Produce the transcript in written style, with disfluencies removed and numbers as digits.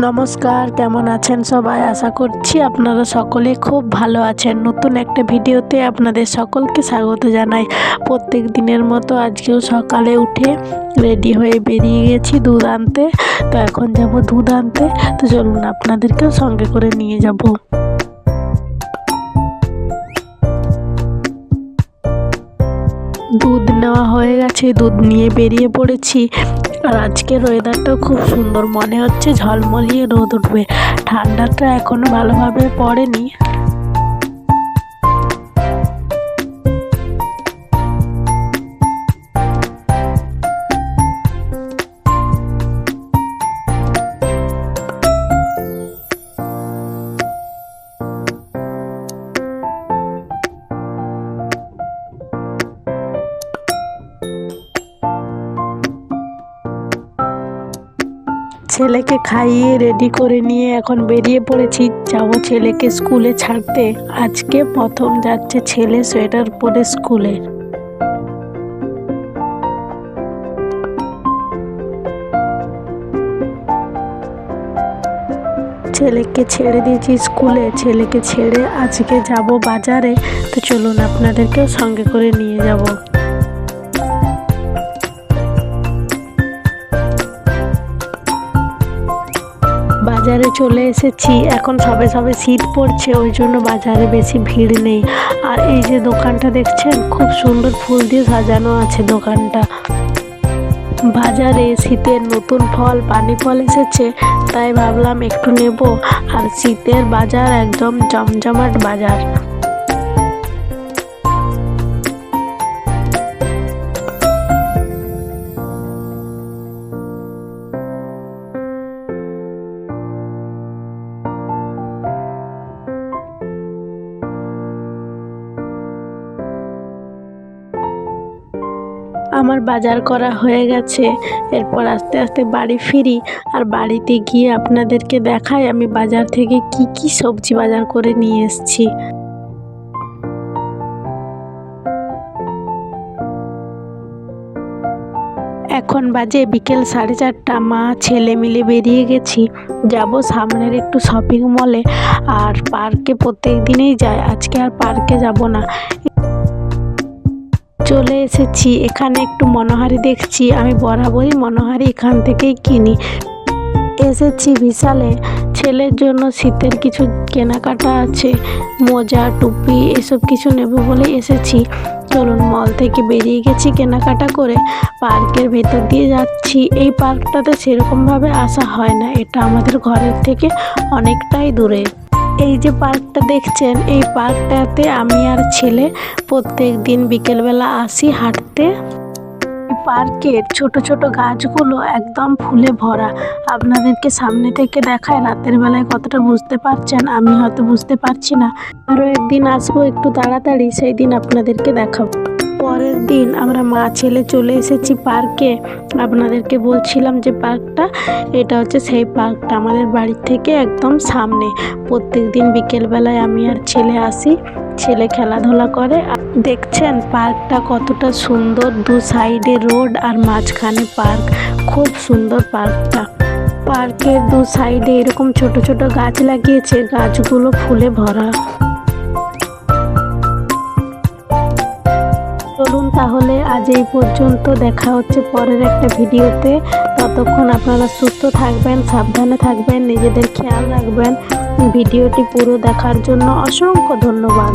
নমস্কার, কেমন আছেন সবাই? আশা করছি আপনারা সকলে খুব ভালো আছেন। নতুন একটা ভিডিওতে আপনাদের সকলকে স্বাগত জানাই। প্রত্যেক দিনের মতো আজকেও সকালে উঠে রেডি হয়ে বেরিয়ে গেছি দুধ আনতে। তো এখন যাব দুধ আনতে। তো চলুন আপনাদেরকেও সঙ্গে করে নিয়ে যাব। দুধ নেওয়া হয়ে গেছে, দুধ নিয়ে বেরিয়ে পড়েছি। আর আজকের ওয়েদারটাও খুব সুন্দর, মনে হচ্ছে ঝলমলিয়ে রোদ উঠবে। ঠান্ডাটা এখনো ভালোভাবে পড়েনি। ছেলেকে খাইয়ে রেডি করে নিয়ে এখন বেরিয়ে পড়েছি, যাব ছেলেকে স্কুলে ছাড়তে। আজকে প্রথম যাচ্ছে ছেলে সোয়েটার পরে স্কুলে। ছেলেকে ছেড়ে দিয়েছি স্কুলে, ছেলেকে ছেড়ে আজকে যাব বাজারে। তো চলুন আপনাদেরকেও সঙ্গে করে নিয়ে যাব। বাজারে চলে এসেছি। এখন সবে সবে শীত পড়ছে, ওই জন্য বাজারে বেশি ভিড় নেই। আর এই যে দোকানটা দেখছেন, খুব সুন্দর ফুল দিয়ে সাজানো আছে দোকানটা। বাজারে শীতের নতুন ফল, পানি ফল এসেছে, তাই ভাবলাম একটু নেব। আর শীতের বাজার একদম জমজমাট বাজার। আমার বাজার করা হয়ে গেছে। এরপর আস্তে আস্তে বাড়ি ফিরি। আর বাড়িতে গিয়ে আপনাদেরকে দেখাই আমি বাজার থেকে কি কি সবজি বাজার করে নিয়ে এসেছি। এখন বাজে বিকেল 4:30। মা ছেলে মিলে বেরিয়ে গেছি, যাব সামনের একটু শপিং মলে। আর পার্কে প্রত্যেক দিনেই যাই, আজকে আর পার্কে যাব না। চলে এসেছি, এখানে একটু মনোহারি দেখছি। আমি বরাবরই মনোহারি এখান থেকেই কিনি। এসেছি বিশালে, ছেলের জন্য শীতের কিছু কেনাকাটা আছে, মোজা টুপি এসব কিছু নেব বলে এসেছি। চলুন, মল থেকে বেরিয়ে গেছি কেনাকাটা করে, পার্কের ভেতর দিয়ে যাচ্ছি। এই পার্কটাতে সেরকমভাবে আসা হয় না, এটা আমাদের ঘরের থেকে অনেকটাই দূরে। এই যে পার্কটা দেখছেন, এই পার্কটাতে আমি আর ছেলে প্রত্যেক দিন বিকেলবেলা আসি হাঁটতে। পার্কের ছোট ছোট গাছগুলো একদম ফুলে ভরা। আপনাদেরকে সামনে থেকে দেখায়, রাতের বেলায় কতটা বুঝতে পারছেন, আমি হয়তো বুঝতে পারছি না। আরও একদিন আসবো একটু তাড়াতাড়ি, সেই দিন আপনাদেরকে দেখাবো। পরের দিন আমরা মা ছেলে চলে এসেছি পার্কে। আপনাদেরকে বলছিলাম যে পার্কটা, এটা হচ্ছে সেই পার্কটা আমাদের বাড়ির থেকে একদম সামনে। প্রত্যেক দিন বিকেলবেলায় আমি আর ছেলে আসি, ছেলে খেলাধুলা করে। দেখছেন পার্কটা কতটা সুন্দর, দু সাইডে রোড আর মাঝখানে পার্ক। খুব সুন্দর পার্কটা। পার্কের দু সাইডে এরকম ছোট ছোট গাছ লাগিয়েছে, গাছগুলো ফুলে ভরা। চলুন তাহলে আজ এই পর্যন্ত, দেখা হচ্ছে পরের একটা ভিডিওতে। ততক্ষণ আপনারা সুস্থ থাকবেন, সাবধানে থাকবেন, নিজেদের খেয়াল রাখবেন। ভিডিওটি পুরো দেখার জন্য অসংখ্য ধন্যবাদ।